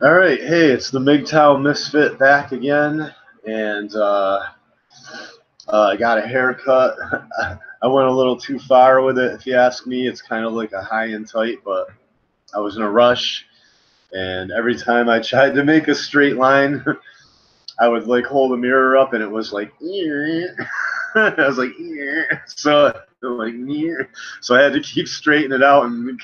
All right, hey, it's the Mgtow Misfit back again, and I got a haircut. I went a little too far with it, if you ask me. It's kind of like a high and tight, but I was in a rush, and every time I tried to make a straight line, I would like hold the mirror up, and it was like, I was like, so I had to keep straightening it out, and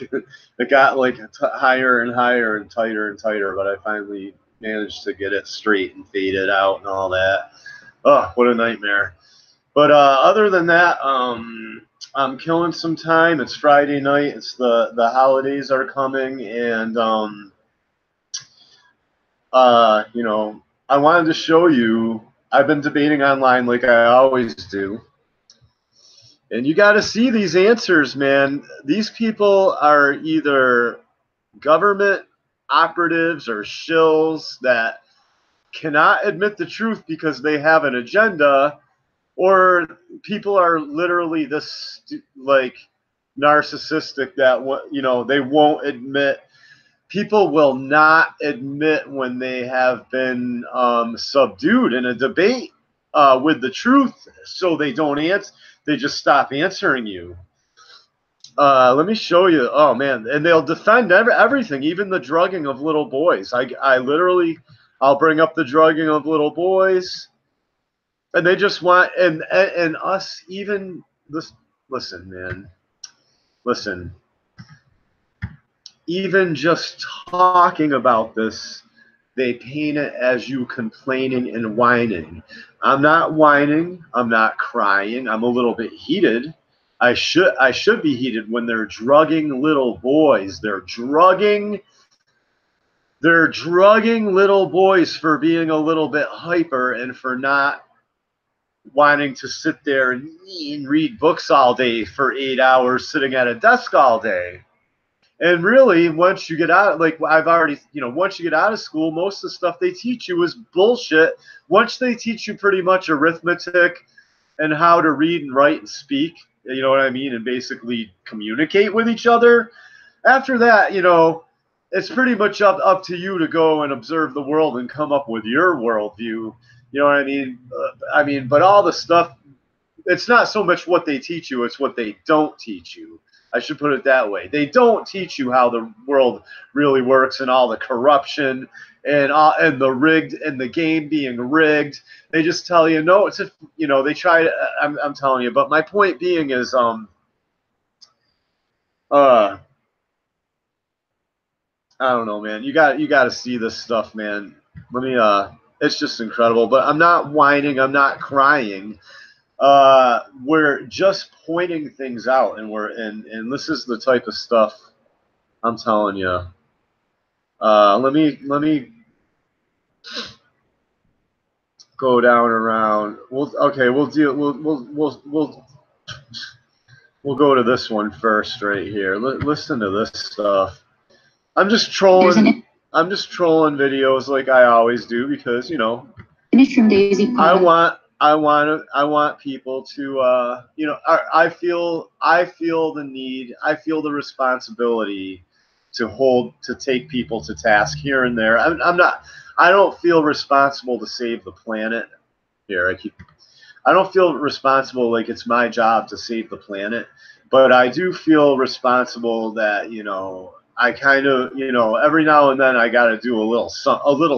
it got like higher and higher and tighter and tighter. But I finally managed to get it straight and faded out and all that. Oh, what a nightmare! But other than that, I'm killing some time. It's Friday night. It's the holidays are coming, and you know, I wanted to show you. I've been debating online like I always do. And you got to see these answers, man. These people are either government operatives or shills that cannot admit the truth because they have an agenda, or people are literally this like narcissistic that they won't admit. People will not admit when they have been subdued in a debate with the truth, so they don't answer. They just stop answering you. Let me show you. Oh man, and they'll defend everything, even the drugging of little boys. I literally, I'll bring up the drugging of little boys, and they just want and us even this. Listen, man. Listen. Even just talking about this, they paint it as you complaining and whining. I'm not whining. I'm not crying. I'm a little bit heated. I should be heated when they're drugging little boys. They're drugging little boys for being a little bit hyper and for not wanting to sit there and read books all day for 8 hours sitting at a desk all day. And really, once you get out, like I've already, once you get out of school, most of the stuff they teach you is bullshit. Once they teach you pretty much arithmetic and how to read and write and speak, you know what I mean, and basically communicate with each other. After that, it's pretty much up to you to go and observe the world and come up with your worldview. You know what I mean? But all the stuff, it's not so much what they teach you, it's what they don't teach you. I should put it that way. They don't teach you how the world really works and all the corruption and the rigged and the game being rigged. They just tell you no. It's they try to. I'm telling you. But my point being is I don't know, man. You got to see this stuff, man. Let me It's just incredible. But I'm not whining. I'm not crying. We're just pointing things out, and this is the type of stuff I'm telling you. Let me go down around. We'll go to this one first right here. Listen to this stuff. I'm just trolling videos like I always do because Finish from Daisy. I want people to I feel the need, I feel the responsibility to take people to task here and there. I don't feel responsible to save the planet. I don't feel responsible like it's my job to save the planet, but I do feel responsible that I kind of every now and then I got to do a little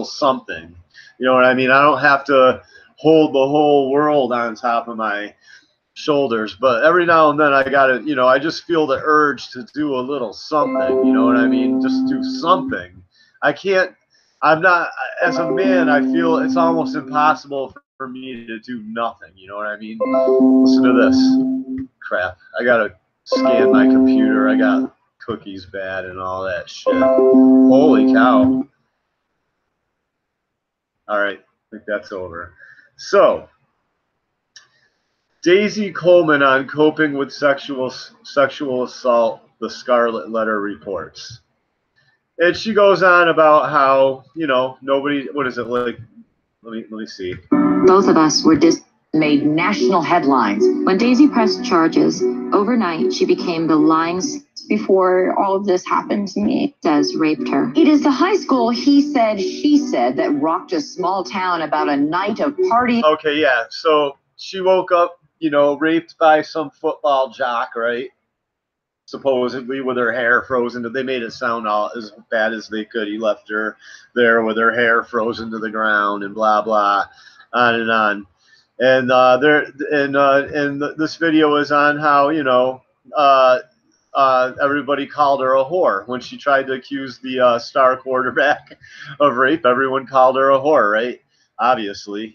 something. You know what I mean? I don't have to hold the whole world on top of my shoulders, but every now and then I gotta, I just feel the urge to do a little something. You know what I mean? Just do something. I'm not, as a man, I feel it's almost impossible for me to do nothing. You know what I mean? Listen to this crap. I gotta scan my computer. I got cookies bad and all that shit. Holy cow. All right, I think that's over. So, Daisy Coleman on coping with sexual assault, the Scarlet Letter reports. And she goes on about how, nobody, what is it like? Let me see. Both of us were made national headlines. When Daisy pressed charges, overnight she became the lying before all of this happened to me. Says raped her. It is the high school he said, she said that rocked a small town about a night of party. Okay, yeah. So she woke up, you know, raped by some football jock, right? Supposedly with her hair frozen. They made it sound all as bad as they could. He left her there with her hair frozen to the ground and blah blah, on and on. And this video is on how, you know, everybody called her a whore when she tried to accuse the star quarterback of rape. Everyone called her a whore, right? Obviously,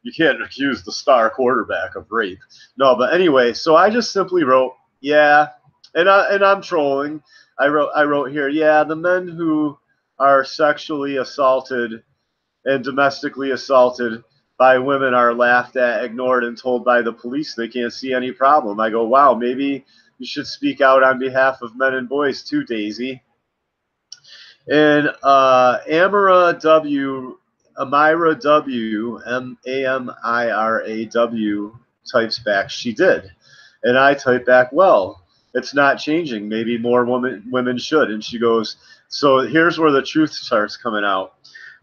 you can't accuse the star quarterback of rape. No, but anyway, so I just simply wrote, yeah, and I'm trolling. I wrote here, yeah, the men who are sexually assaulted and domestically assaulted by women are laughed at, ignored, and told by the police they can't see any problem. I go, wow, maybe you should speak out on behalf of men and boys too, Daisy. And Amira W, Amira W, types back, she did. And I type back, well, it's not changing. Maybe more women should. And she goes, so here's where the truth starts coming out.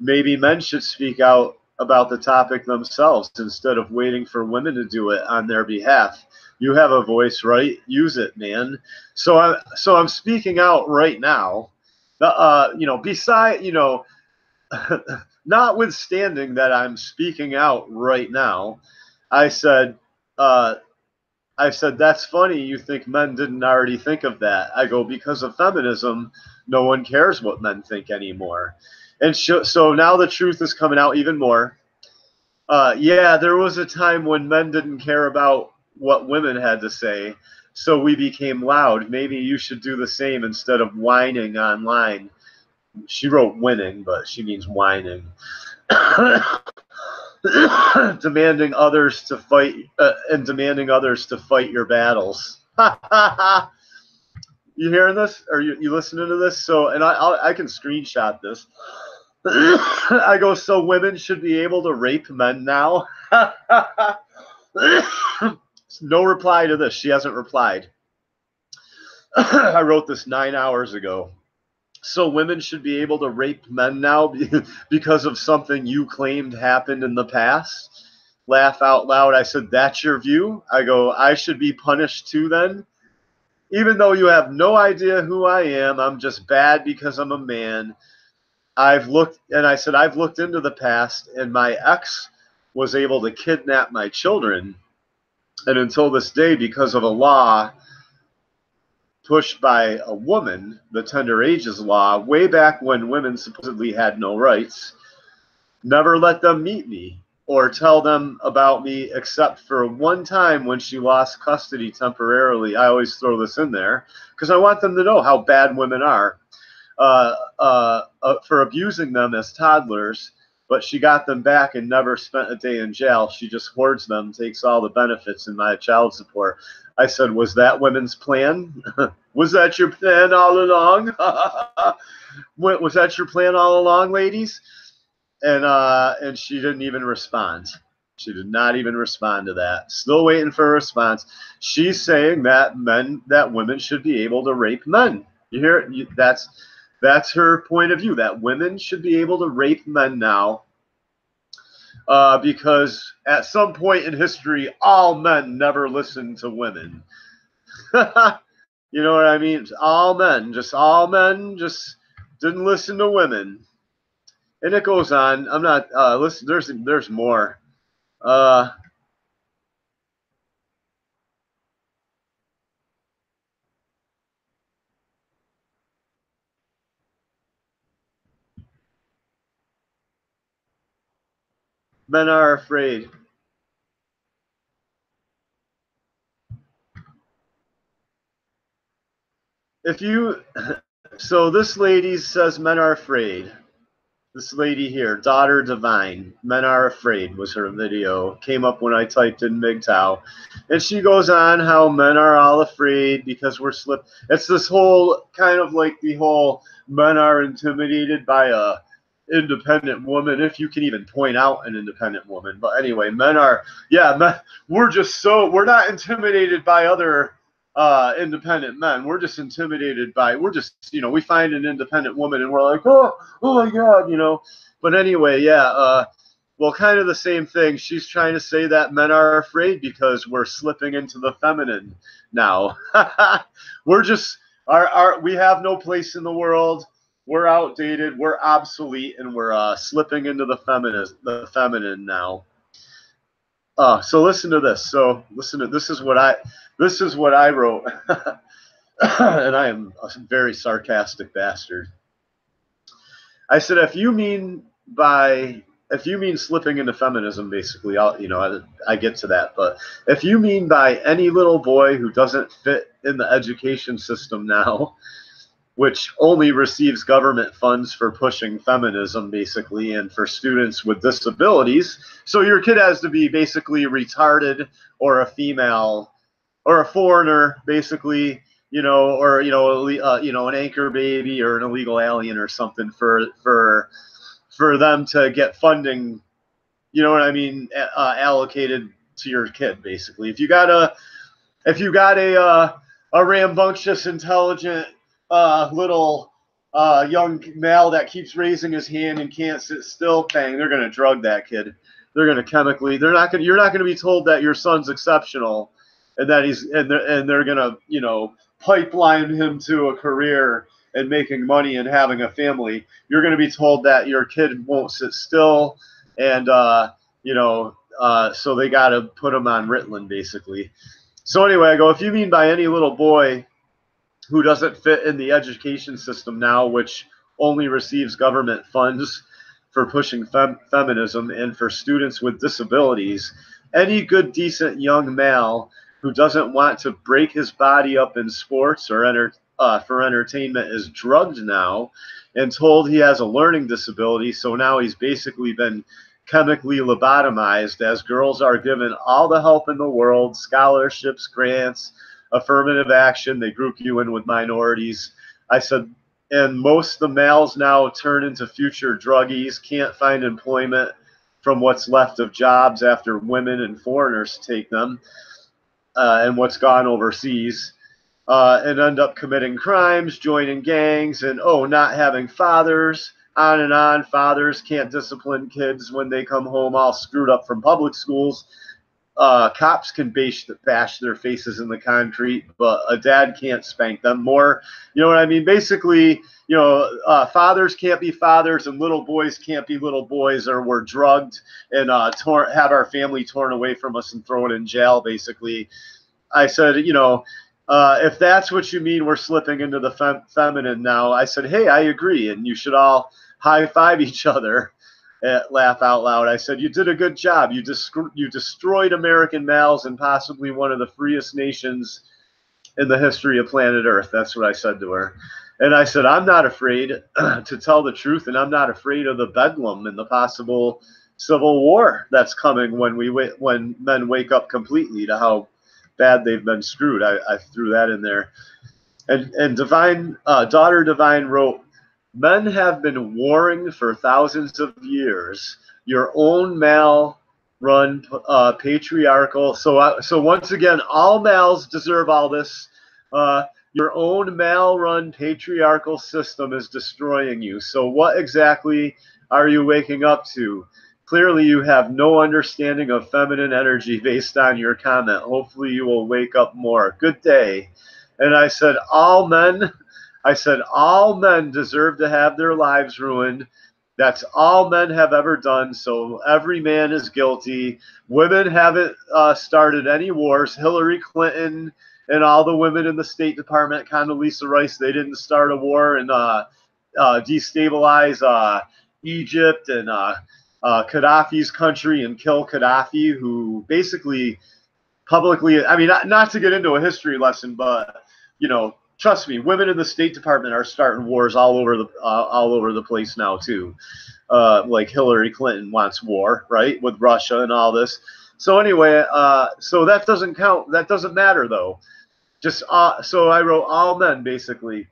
Maybe men should speak out about the topic themselves instead of waiting for women to do it on their behalf. You have a voice, right? Use it, man. So I'm speaking out right now. You know, beside, you know, notwithstanding that I'm speaking out right now, I said, that's funny. You think men didn't already think of that? I go, because of feminism, no one cares what men think anymore. And so now the truth is coming out even more. Yeah, there was a time when men didn't care about what women had to say, so we became loud. Maybe you should do the same instead of whining online. She wrote winning, but she means whining. Demanding others to fight your battles. You hearing this? Or you listening to this? So, and I can screenshot this. I go, so women should be able to rape men now? No reply to this. She hasn't replied. I wrote this 9 hours ago. So women should be able to rape men now because of something you claimed happened in the past? Laugh out loud. I said, that's your view? I go, I should be punished too then? Even though you have no idea who I am, I'm just bad because I'm a man. I've looked into the past, and my ex was able to kidnap my children. And until this day, because of a law pushed by a woman, the Tender Ages Law, way back when women supposedly had no rights, never let them meet me or tell them about me, except for one time when she lost custody temporarily. I always throw this in there because I want them to know how bad women are. For abusing them as toddlers, but she got them back and never spent a day in jail. She just hoards them, takes all the benefits in my child support. I said, was that women's plan? Was that your plan all along? Was that your plan all along, ladies? And she didn't even respond. She did not even respond to that. Still waiting for a response. She's saying that women should be able to rape men. You hear it? That's her point of view, that women should be able to rape men now because at some point in history, all men never listened to women. You know what I mean? All men just didn't listen to women. And it goes on. I'm not, listen, there's more. Men are afraid. So this lady says men are afraid. This lady here, Daughter Divine, Men Are Afraid was her video. Came up when I typed in Mgtow. And she goes on how men are all afraid because we're slipped. It's this whole kind of like the whole men are intimidated by a independent woman, if you can even point out an independent woman. But anyway, we're not intimidated by other independent men. We're just intimidated by, we're just, we find an independent woman and we're like, oh my God, But anyway, yeah, well, kind of the same thing. She's trying to say that men are afraid because we're slipping into the feminine now. We're just, we have no place in the world. We're outdated. We're obsolete, and we're slipping into the feminine now. So listen to this. So listen to this is what I wrote, and I am a very sarcastic bastard. I said, if you mean slipping into feminism, basically, I get to that. But if you mean by any little boy who doesn't fit in the education system now, which only receives government funds for pushing feminism, basically, and for students with disabilities. So your kid has to be basically retarded or a female or a foreigner, basically, or an anchor baby or an illegal alien or something for them to get funding. You know what I mean? Allocated to your kid, basically. If you got a rambunctious, intelligent little young male that keeps raising his hand and can't sit still, bang, they're going to drug that kid. They're going to chemically. You're not going to be told that your son's exceptional, and that they're going to pipeline him to a career and making money and having a family. You're going to be told that your kid won't sit still, and so they got to put him on Ritalin, basically. So anyway, I go, if you mean by any little boy who doesn't fit in the education system now, which only receives government funds for pushing feminism, and for students with disabilities, any good, decent young male who doesn't want to break his body up in sports or for entertainment is drugged now and told he has a learning disability. So now he's basically been chemically lobotomized, as girls are given all the help in the world, scholarships, grants, affirmative action. They group you in with minorities. I said, and most of the males now turn into future druggies, can't find employment from what's left of jobs after women and foreigners take them, and what's gone overseas, and end up committing crimes, joining gangs, and not having fathers. On and on. Fathers can't discipline kids when they come home all screwed up from public schools. Cops can bash their faces in the concrete, but a dad can't spank them more. You know what I mean? Basically, fathers can't be fathers, and little boys can't be little boys, or we're drugged and have our family torn away from us and thrown in jail, basically. I said, if that's what you mean, we're slipping into the feminine now. I said, hey, I agree, and you should all high five each other. Laugh out loud. I said, you did a good job. You destroyed American males and possibly one of the freest nations in the history of planet Earth. That's what I said to her. And I said, I'm not afraid to tell the truth, and I'm not afraid of the bedlam and the possible civil war that's coming when men wake up completely to how bad they've been screwed. I threw that in there. And Daughter Divine wrote, men have been warring for thousands of years. Your own male-run patriarchal. So once again, all males deserve all this. Your own male-run patriarchal system is destroying you. So what exactly are you waking up to? Clearly, you have no understanding of feminine energy based on your comment. Hopefully, you will wake up more. Good day. And I said, all men deserve to have their lives ruined. That's all men have ever done. So every man is guilty. Women haven't started any wars. Hillary Clinton and all the women in the State Department, Condoleezza Rice, they didn't start a war and destabilize Egypt and Gaddafi's country and kill Gaddafi, who basically publicly, I mean, not to get into a history lesson, but trust me, women in the State Department are starting wars all over the place now too. Like Hillary Clinton wants war, right, with Russia and all this. So anyway, so that doesn't count. That doesn't matter though. Just so I wrote all men basically,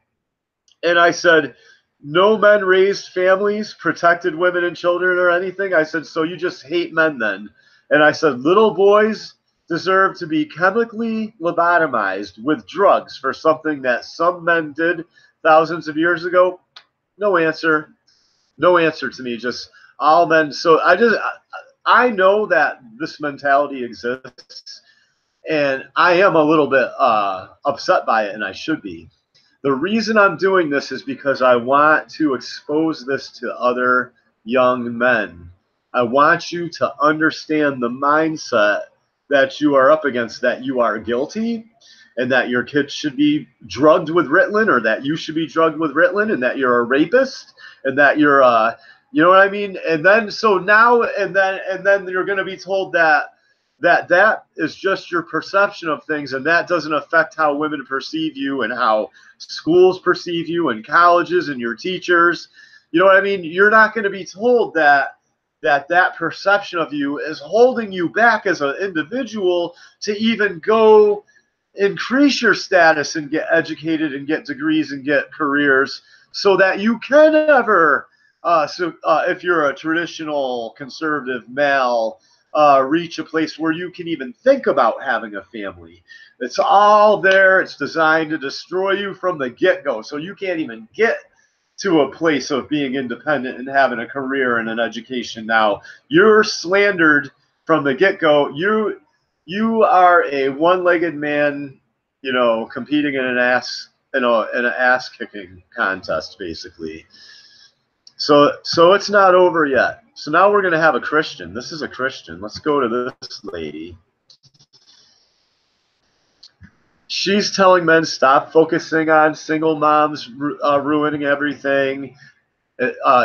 and I said, no men raised families, protected women and children or anything. I said, so you just hate men then. And I said, little boys deserve to be chemically lobotomized with drugs for something that some men did thousands of years ago? No answer. No answer to me. Just all men. So I know that this mentality exists, and I am a little bit upset by it, and I should be. The reason I'm doing this is because I want to expose this to other young men. I want you to understand the mindset that you are up against, that you are guilty and that your kids should be drugged with Ritalin, or that you should be drugged with Ritalin, and that you're a rapist, and that you're you know what I mean? And then so now and then you're going to be told that is just your perception of things, and that doesn't affect how women perceive you and how schools perceive you and colleges and your teachers. You know what I mean? You're not going to be told that perception of you is holding you back as an individual to even go increase your status and get educated and get degrees and get careers so that you can ever if you're a traditional conservative male, reach a place where you can even think about having a family. It's all there. It's designed to destroy you from the get-go. So you can't even get to a place of being independent and having a career and an education now. You're slandered from the get-go. You are a one-legged man, competing in an ass kicking contest, basically. So it's not over yet. So now we're going to have a Christian. This is a Christian. Let's go to this lady. She's telling men stop focusing on single moms ruining everything.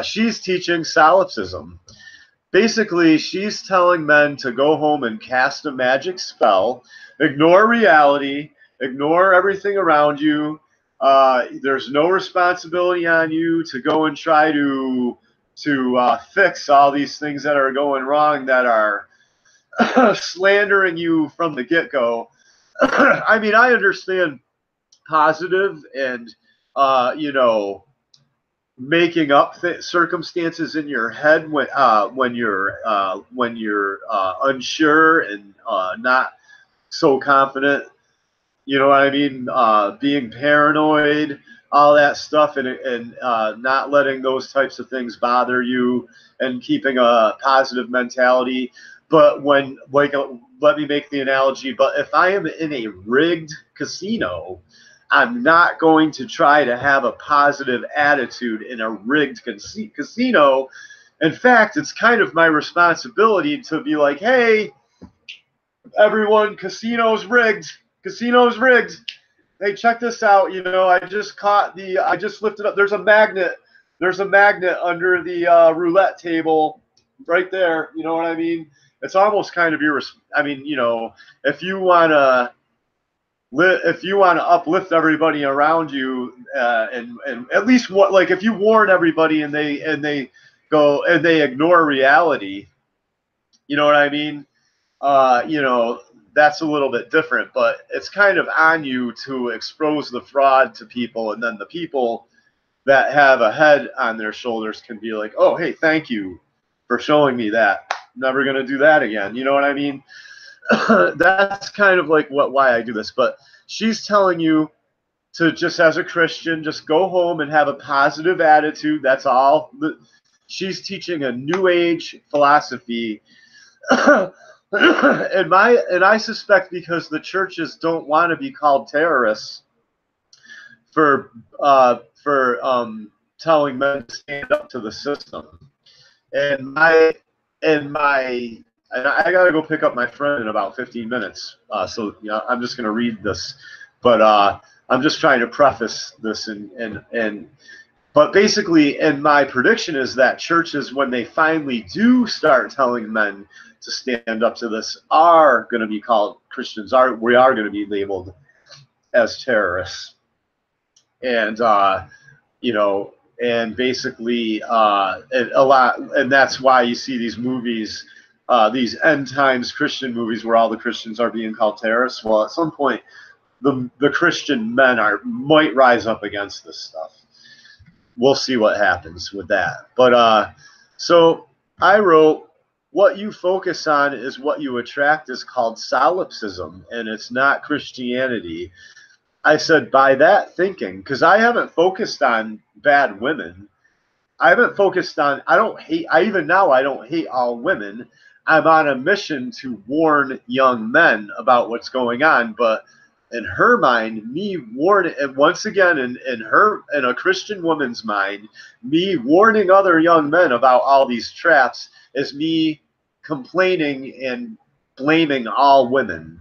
She's teaching solipsism. Basically, she's telling men to go home and cast a magic spell, ignore reality, ignore everything around you. There's no responsibility on you to go and try to fix all these things that are going wrong, that are slandering you from the get-go. I mean, I understand positive and making up circumstances in your head when you're unsure and not so confident. You know what I mean? Being paranoid, all that stuff, and not letting those types of things bother you, and keeping a positive mentality. But when, let me make the analogy, but if I am in a rigged casino, I'm not going to try to have a positive attitude in a rigged casino. In fact, it's kind of my responsibility to be like, hey, everyone, casino's rigged. Casino's rigged. Hey, check this out. I just lifted up. There's a magnet under the roulette table right there. You know what I mean? It's almost kind of if you want to uplift everybody around you, and at least if you warn everybody and they go and they ignore reality, you know what I mean? That's a little bit different, but it's kind of on you to expose the fraud to people, and then the people that have a head on their shoulders can be like, oh, hey, thank you for showing me that. I'm never going to do that again. You know what I mean? That's kind of like why I do this. But she's telling you to, just as a Christian, just go home and have a positive attitude. That's all. She's teaching a new age philosophy. And I suspect because the churches don't want to be called terrorists for telling men to stand up to the system. And I gotta go pick up my friend in about 15 minutes. So I'm just gonna read this, but I'm just trying to preface this but basically, and my prediction is that churches, when they finally do start telling men to stand up to this, are going to be called Christians. We are going to be labeled as terrorists, and and basically, and that's why you see these movies, these end times Christian movies, where all the Christians are being called terrorists. Well, at some point, the Christian men might rise up against this stuff. We'll see what happens with that. But so I wrote what you focus on is what you attract is called solipsism, and it's not Christianity. I said, by that thinking, because I haven't focused on bad women. I haven't focused on, I don't hate, I even now, I don't hate all women. I'm on a mission to warn young men about what's going on. But in her mind, me warning, and once again, in a Christian woman's mind, me warning other young men about all these traps is me complaining and blaming all women.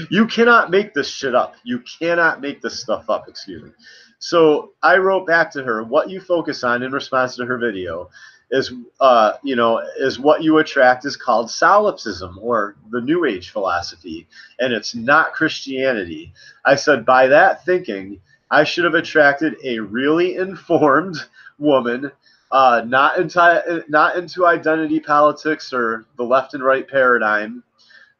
You cannot make this shit up. You cannot make this stuff up, excuse me. So I wrote back to her, what you focus on in response to her video is, is what you attract is called solipsism, or the New Age philosophy, and it's not Christianity. I said, by that thinking, I should have attracted a really informed woman, not into identity politics or the left and right paradigm,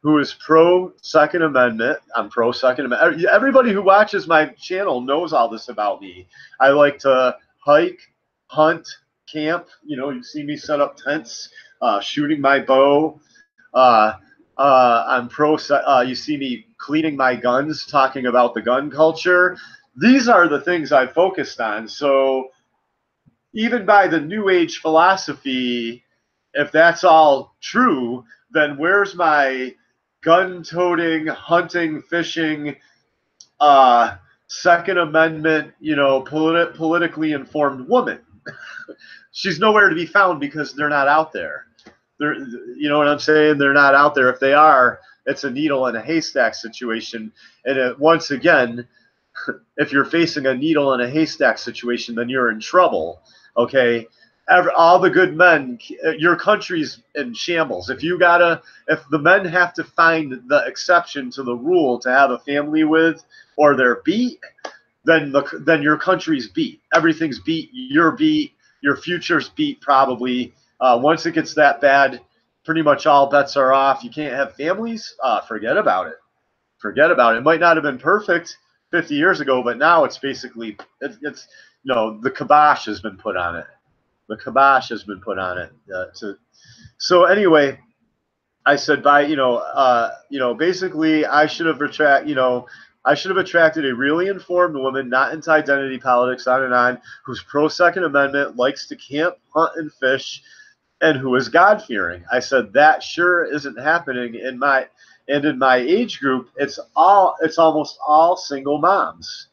who is pro Second Amendment. I'm pro Second Amendment. Everybody who watches my channel knows all this about me. I like to hike, hunt, camp. You see me set up tents, shooting my bow. I'm pro. You see me cleaning my guns, talking about the gun culture. These are the things I focused on. So even by the New Age philosophy, if that's all true, then where's my gun-toting, hunting, fishing, Second Amendment, politically informed woman? She's nowhere to be found because they're not out there. You know what I'm saying? They're not out there. If they are, it's a needle in a haystack situation. And once again, if you're facing a needle in a haystack situation, then you're in trouble. Okay, all the good men, your country's in shambles. If the men have to find the exception to the rule to have a family with, or they're beat, then your country's beat. Everything's beat. You're beat. Your future's beat probably. Once it gets that bad, pretty much all bets are off. You can't have families. Forget about it. Forget about it. It might not have been perfect 50 years ago, but now it's basically it's the kibosh has been put on it. The kibosh has been put on it. So anyway, I said basically I should have attracted a really informed woman, not into identity politics, on and on, who's pro Second Amendment, likes to camp, hunt, and fish, and who is God-fearing. I said that sure isn't happening in my age group. It's almost all single moms.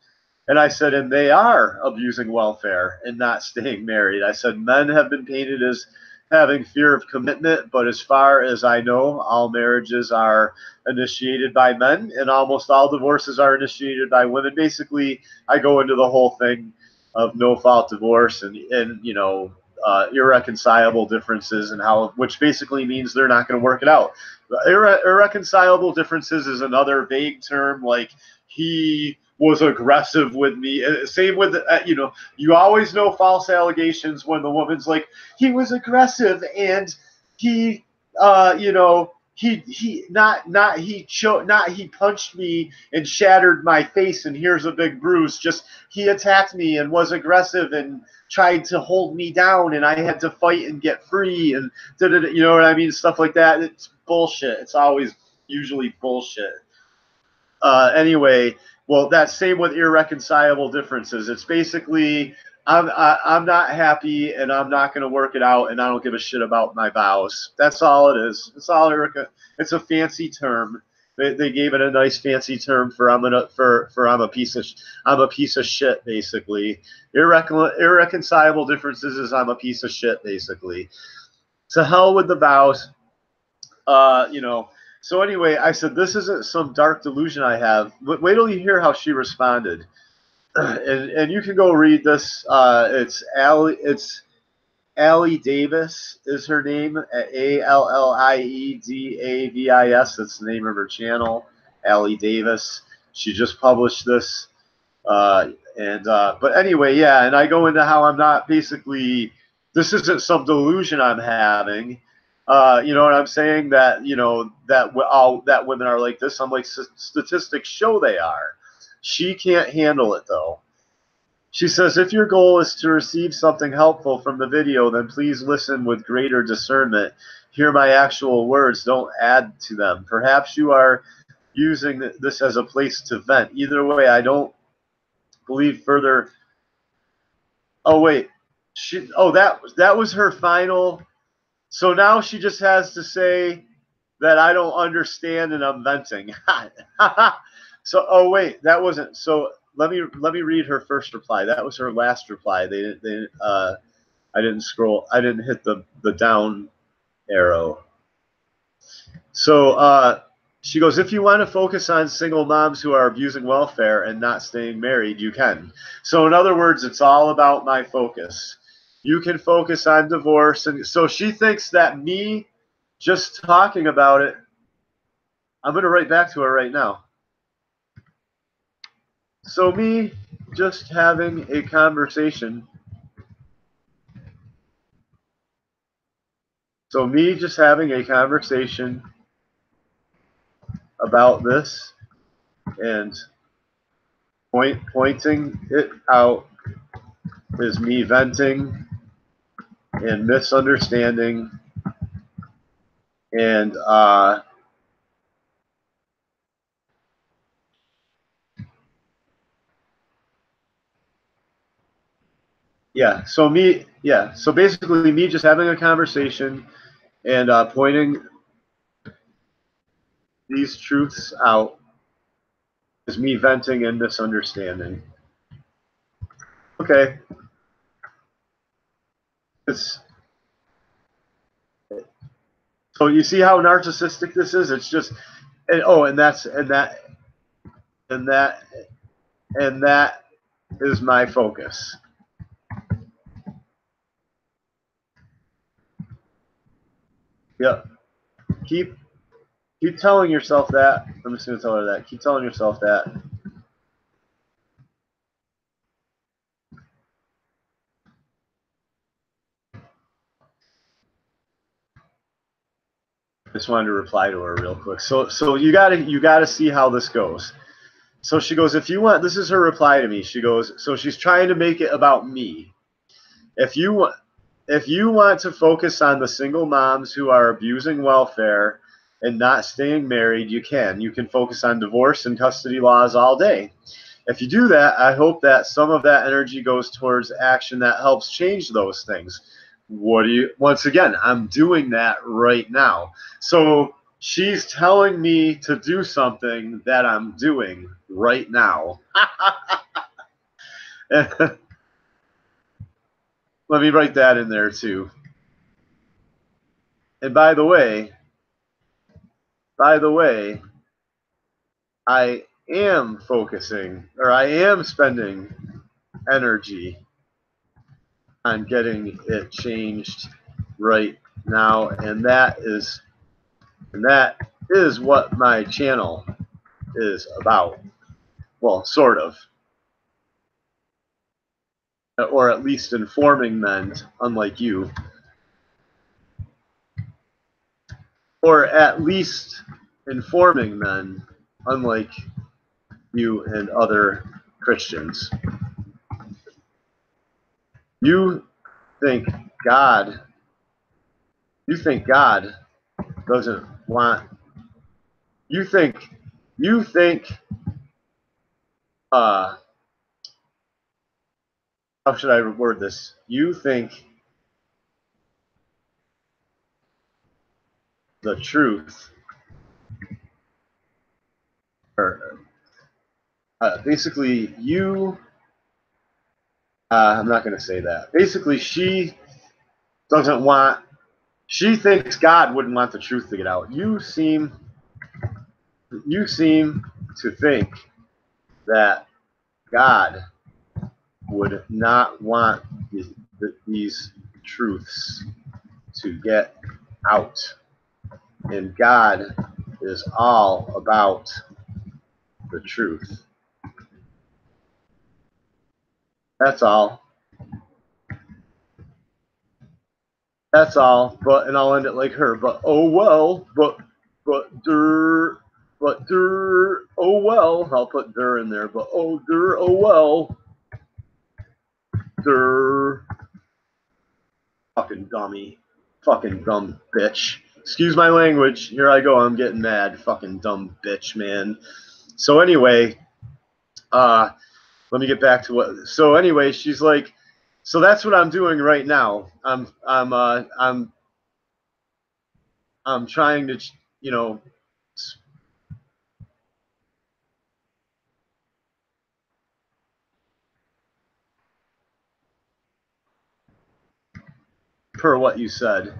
And I said, and they are abusing welfare and not staying married. I said, men have been painted as having fear of commitment, but as far as I know, all marriages are initiated by men, and almost all divorces are initiated by women. Basically, I go into the whole thing of no-fault divorce and irreconcilable differences, and which basically means they're not going to work it out. Irreconcilable differences is another vague term, like he was aggressive with me. Same with, you always know false allegations when the woman's like, he was aggressive and he, he punched me and shattered my face and here's a big bruise. Just he attacked me and was aggressive and tried to hold me down and I had to fight and get free and you know what I mean? Stuff like that. It's bullshit. It's always usually bullshit. Anyway, well, that's same with irreconcilable differences. It's basically I'm not happy and I'm not going to work it out and I don't give a shit about my vows. That's all it is. It's all it's a fancy term. They gave it a nice fancy term for I'm a piece of shit, basically. Irreconcilable differences is I'm a piece of shit, basically. To hell with the vows. So anyway, I said, this isn't some dark delusion I have. Wait till you hear how she responded. And you can go read this. It's Allie Davis is her name. ALLIEDAVIS. That's the name of her channel. Allie Davis. She just published this. But anyway, yeah. And I go into how I'm not basically. This isn't some delusion I'm having. You know what I'm saying? That that women are like this. I'm like, statistics show they are. She can't handle it though. She says, if your goal is to receive something helpful from the video, then please listen with greater discernment. Hear my actual words, don't add to them. Perhaps you are using this as a place to vent. Either way, I don't believe further. Oh, wait. That was her final. So now she just has to say that I don't understand and I'm venting. So, oh wait, that wasn't. So let me read her first reply. That was her last reply. I didn't scroll. I didn't hit the down arrow. So she goes, if you want to focus on single moms who are abusing welfare and not staying married, you can. So in other words, it's all about my focus. You can focus on divorce. And so she thinks that me just talking about it, I'm going to write back to her right now. So me just having a conversation. So me just having a conversation about this and pointing it out is me venting and misunderstanding and so basically me just having a conversation and pointing these truths out is me venting and misunderstanding. Okay. So you see how narcissistic this is? It's just, and that is my focus. Yep. Keep telling yourself that. I'm just going to tell her that. Keep telling yourself that. Just wanted to reply to her real quick. So you gotta see how this goes. So she goes, if you want, this is her reply to me. She goes, so she's trying to make it about me. If you want to focus on the single moms who are abusing welfare and not staying married, you can. You can focus on divorce and custody laws all day. If you do that, I hope that some of that energy goes towards action that helps change those things. Once again, I'm doing that right now. So she's telling me to do something that I'm doing right now. Let me write that in there too. And by the way, I am focusing, or I am spending energy on getting it changed right now, and that is what my channel is about. Well, sort of, or at least informing men, unlike you, or at least informing men, unlike you and other Christians. You think God doesn't want, you think how should I word this? You think the truth, or basically I'm not going to say that. Basically, she thinks God wouldn't want the truth to get out. You seem to think that God would not want these truths to get out. And God is all about the truth. That's all. That's all. And I'll end it like her. But oh well. But oh well. I'll put der in there. But oh well. Fucking dummy. Fucking dumb bitch. Excuse my language. Here I go. I'm getting mad. Fucking dumb bitch, man. So anyway, let me get back to what. So anyway, she's like, so that's what I'm doing right now. I'm trying to, you know, per what you said.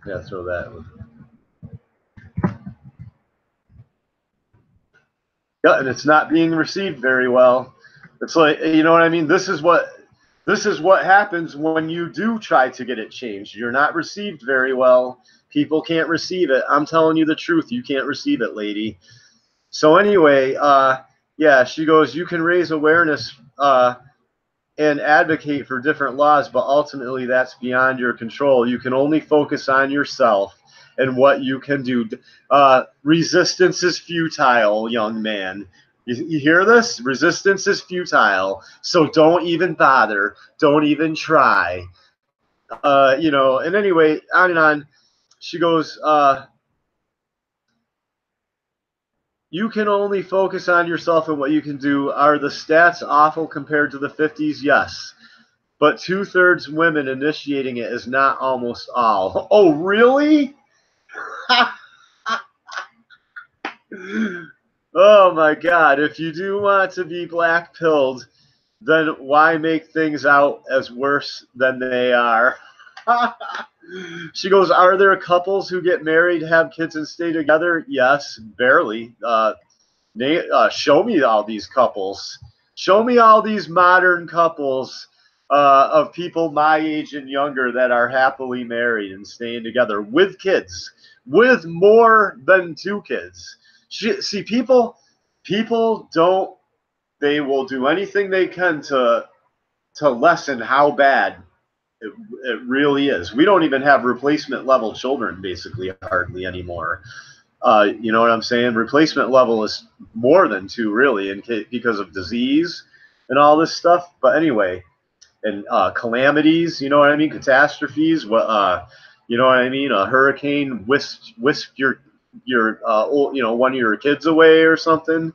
Yeah, throw that. Yeah, and it's not being received very well. It's like, you know what I mean? This is what happens when you do try to get it changed. You're not received very well. People can't receive it. I'm telling you the truth. You can't receive it, lady. So anyway, yeah, she goes, you can raise awareness and advocate for different laws, but ultimately that's beyond your control. You can only focus on yourself and what you can do. Resistance is futile, young man. You hear this? Resistance is futile. So don't even bother. Don't even try. And anyway, on and on. She goes, you can only focus on yourself and what you can do. Are the stats awful compared to the 50s? Yes. But 2/3 women initiating it is not almost all. Oh, really? Oh my God. If you do want to be black pilled, then why make things out as worse than they are? She goes, are there couples who get married, have kids, and stay together? Yes, barely. Show me all these couples. Show me all these modern couples of people my age and younger that are happily married and staying together with kids, with more than 2 kids. See, people don't. They will do anything they can to lessen how bad it really is. We don't even have replacement level children basically hardly anymore. You know what I'm saying? Replacement level is more than 2 really, because of disease and all this stuff. But anyway, and calamities, you know what I mean? Catastrophes. You know what I mean? A hurricane whisked your one of your kids away or something.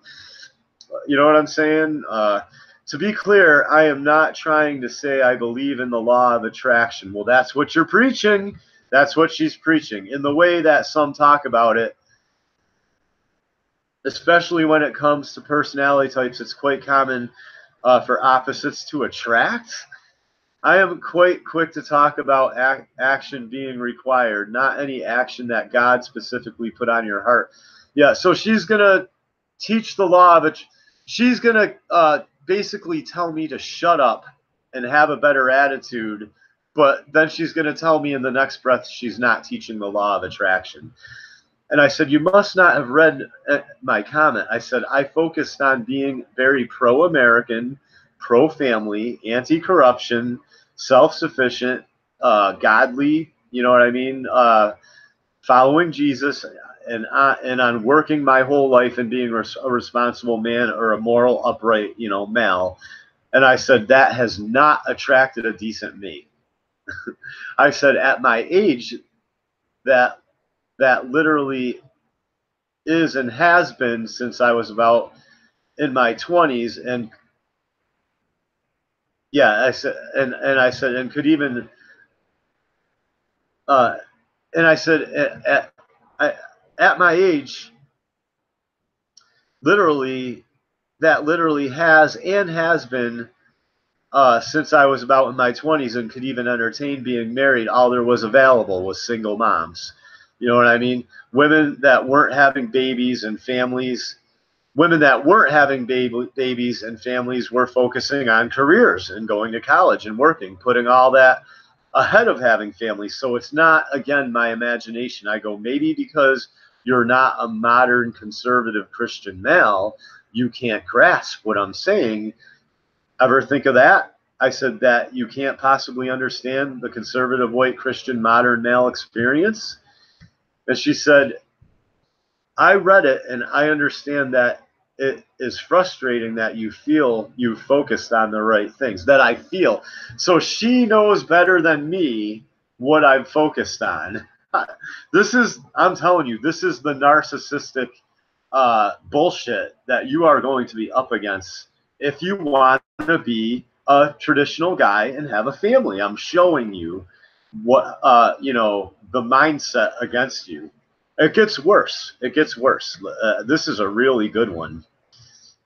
You know what I'm saying? To be clear, I am not trying to say I believe in the law of attraction. Well, that's what you're preaching. That's what she's preaching in the way that some talk about it. Especially when it comes to personality types, it's quite common for opposites to attract. I am quite quick to talk about action being required, not any action that God specifically put on your heart. Yeah, so she's going to teach the law of it. She's going to basically tell me to shut up and have a better attitude, but then she's going to tell me in the next breath she's not teaching the law of attraction. And I said, you must not have read my comment. I said, I focused on being very pro-American, pro-family, anti-corruption, self-sufficient, godly, you know what I mean, following Jesus, and on working my whole life and being a responsible man or a moral, upright, male. And I said, that has not attracted a decent mate. I said, at my age, that literally is and has been since I was about in my 20s. And yeah, I said, and I said, and could even, and I said, at my age, literally, that literally has been since I was about in my 20s, and could even entertain being married. All there was available was single moms. You know what I mean? Women that weren't having babies and families. Women that weren't having babies and families were focusing on careers and going to college and working, putting all that ahead of having families. So it's not, again, my imagination. I go, maybe because you're not a modern conservative Christian male, you can't grasp what I'm saying. Ever think of that? I said that you can't possibly understand the conservative white Christian modern male experience. And she said, I read it and I understand that it is frustrating that you feel you focused on the right things, that I feel. So she knows better than me what I'm focused on. This is, I'm telling you, this is the narcissistic bullshit that you are going to be up against if you want to be a traditional guy and have a family. I'm showing you what, the mindset against you. It gets worse. It gets worse. This is a really good one.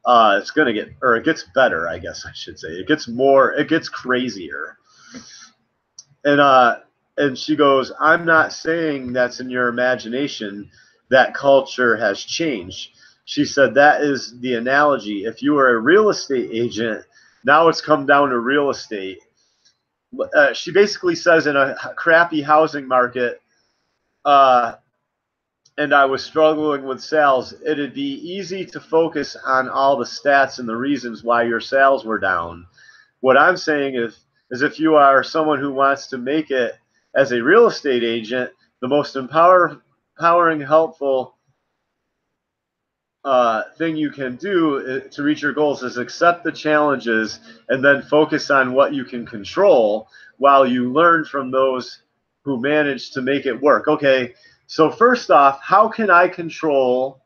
It's going to get, or it gets better, I guess I should say. It gets more, it gets crazier. And and she goes, I'm not saying that's in your imagination, that culture has changed. She said that is the analogy. If you were a real estate agent, now it's come down to real estate. She basically says in a crappy housing market, uh, and I was struggling with sales, it'd be easy to focus on all the stats and the reasons why your sales were down. What I'm saying is if you are someone who wants to make it as a real estate agent, the most empowering, helpful thing you can do to reach your goals is accept the challenges and then focus on what you can control while you learn from those who manage to make it work. Okay, so first off, how can I control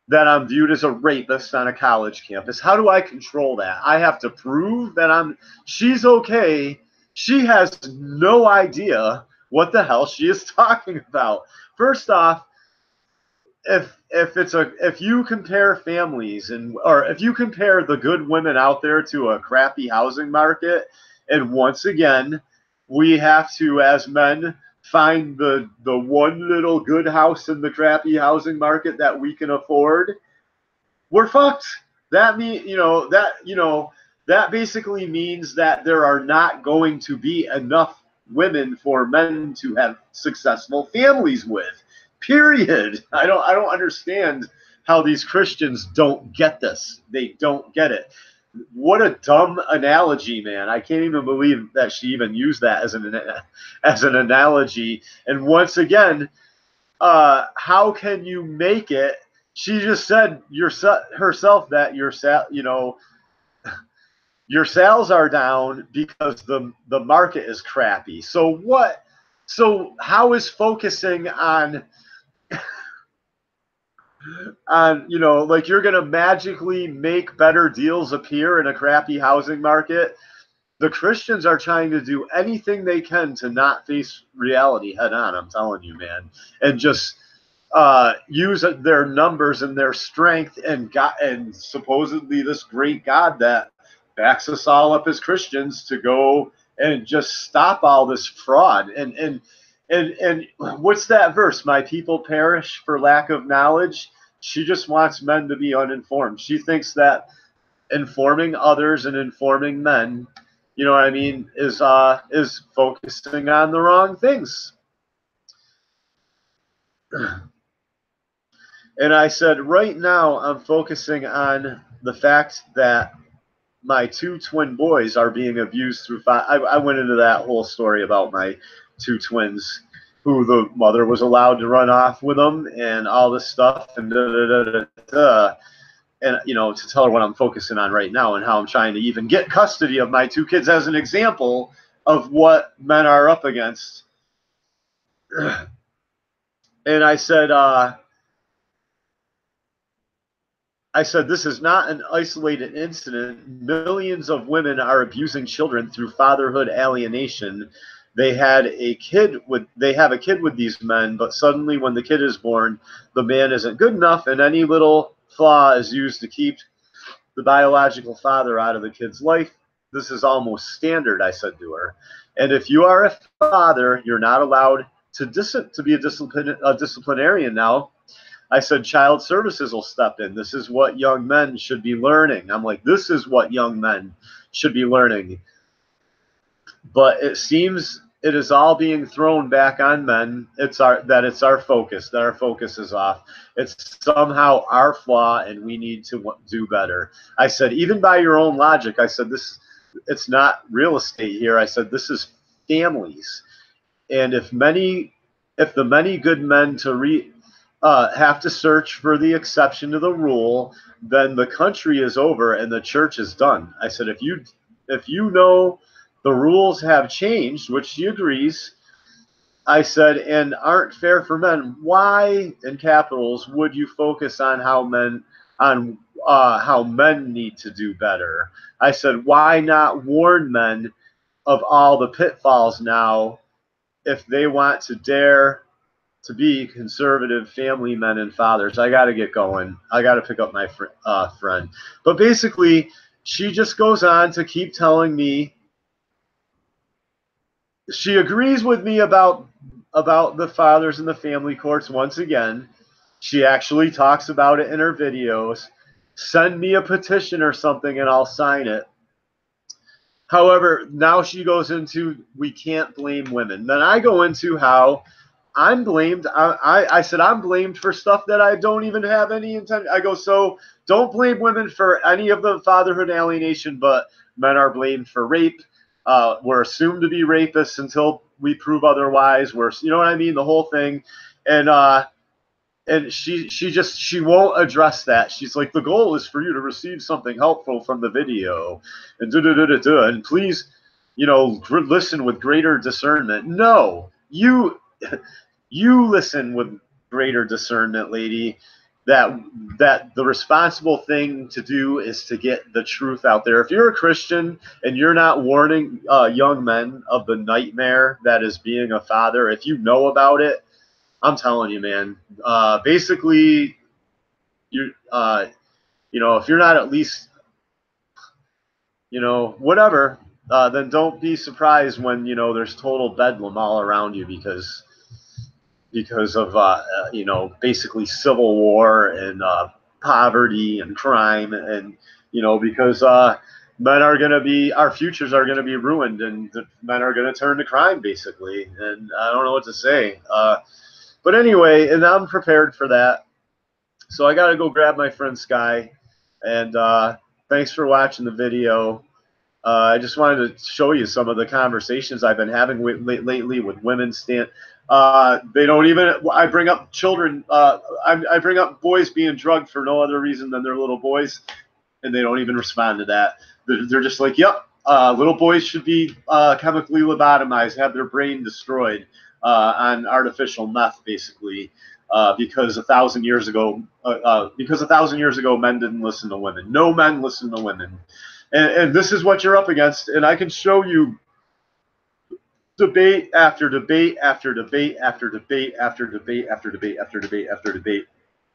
that I'm viewed as a rapist on a college campus? How do I control that? I have to prove that she's okay. She has no idea what the hell she is talking about. First off, if you compare families or if you compare the good women out there to a crappy housing market, and once again, we have to, as men, find the one little good house in the crappy housing market that we can afford, we're fucked. That basically means that there are not going to be enough women for men to have successful families with. Period. I don't understand how these Christians don't get this. They don't get it. What a dumb analogy, man. I can't even believe that she even used that as an analogy. And once again, how can you make it? She just said herself that your sales are down because the market is crappy. So what? So how is focusing on like you're gonna magically make better deals appear in a crappy housing market? The Christians are trying to do anything they can to not face reality head on. I'm telling you, man, and just use their numbers and their strength and God, and supposedly this great God that backs us all up as Christians to go and just stop all this fraud. And what's that verse? My people perish for lack of knowledge. She just wants men to be uninformed. She thinks that informing others and informing men, you know what I mean, is focusing on the wrong things. And I said, right now I'm focusing on the fact that my two twin boys are being abused through I went into that whole story about my two twins, who the mother was allowed to run off with them and all this stuff and and to tell her what I'm focusing on right now and how I'm trying to even get custody of my two kids as an example of what men are up against. And I said, this is not an isolated incident. Millions of women are abusing children through fatherhood alienation. They have a kid with these men, but suddenly when the kid is born, the man isn't good enough, and any little flaw is used to keep the biological father out of the kid's life. This is almost standard, I said to her. And if you are a father, you're not allowed to be a disciplinarian now. I said child services will step in. This is what young men should be learning. I'm like, this is what young men should be learning. But it seems it is all being thrown back on men. It's our focus, that our focus is off. It's somehow our flaw and we need to do better. I said, even by your own logic, I said, it's not real estate here. I said, this is families. And if the many good men have to search for the exception to the rule, then the country is over and the church is done. I said, if you know the rules have changed, which she agrees, I said, and aren't fair for men, why in capitals would you focus on how men need to do better? I said, why not warn men of all the pitfalls now if they want to dare to be conservative family men and fathers? I got to get going. I got to pick up my friend. But basically, she just goes on to keep telling me she agrees with me about the fathers and the family courts once again. She actually talks about it in her videos. Send me a petition or something and I'll sign it. However, now she goes into we can't blame women. Then I go into how I'm blamed. I said I'm blamed for stuff that I don't even have any intent. I go, so don't blame women for any of the fatherhood alienation, but men are blamed for rape. We're assumed to be rapists until we prove otherwise. You know what I mean? The whole thing. And she won't address that. She's like, the goal is for you to receive something helpful from the video, and and please, listen with greater discernment. No, you listen with greater discernment, lady. That the responsible thing to do is to get the truth out there. If you're a Christian and you're not warning young men of the nightmare that is being a father, if you know about it, I'm telling you, man. Basically, if you're not at least, whatever, then don't be surprised when there's total bedlam all around you because of basically civil war and poverty and crime, and because our futures are going to be ruined, and the men are going to turn to crime basically. And I don't know what to say. But anyway, and I'm prepared for that. So I got to go grab my friend Sky. And thanks for watching the video. I just wanted to show you some of the conversations I've been having lately with women. They don't even. I bring up children. I bring up boys being drugged for no other reason than they're little boys, and they don't even respond to that. They're just like, "Yep, little boys should be chemically lobotomized, have their brain destroyed on artificial meth, basically." Because 1,000 years ago, men didn't listen to women. No men listen to women, and this is what you're up against. And I can show you debate after debate after debate after debate after debate after debate after debate after debate,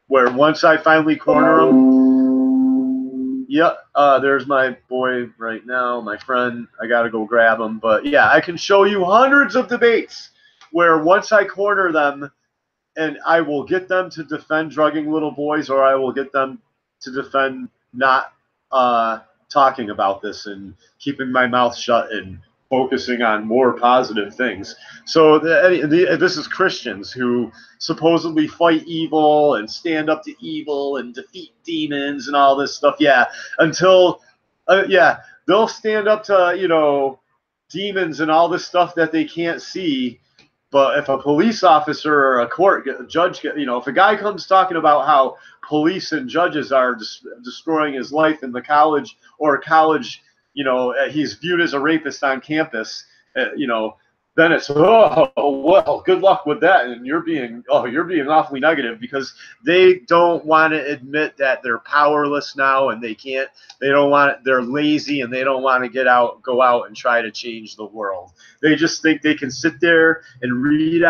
where once I finally corner them, there's my boy right now, my friend. I gotta go grab him, but yeah, I can show you hundreds of debates where once I corner them, and I will get them to defend drugging little boys, or I will get them to defend not talking about this and keeping my mouth shut and focusing on more positive things. So this is Christians who supposedly fight evil and stand up to evil and defeat demons and all this stuff. Yeah, until they'll stand up to demons and all this stuff that they can't see. But if a police officer or a judge, if a guy comes talking about how police and judges are destroying his life in the college, he's viewed as a rapist on campus, then it's, oh, well, good luck with that. And you're being awfully negative, because they don't want to admit that they're powerless now, and they're lazy, and they don't want to go out and try to change the world. They just think they can sit there and read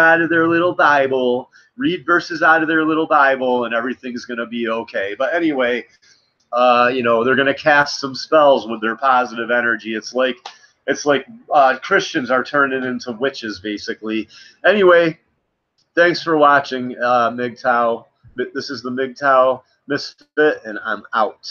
verses out of their little Bible, and everything's going to be okay. But anyway, they're going to cast some spells with their positive energy. It's like Christians are turning into witches, basically. Anyway, thanks for watching, Mgtow. This is the Mgtow Misfit, and I'm out.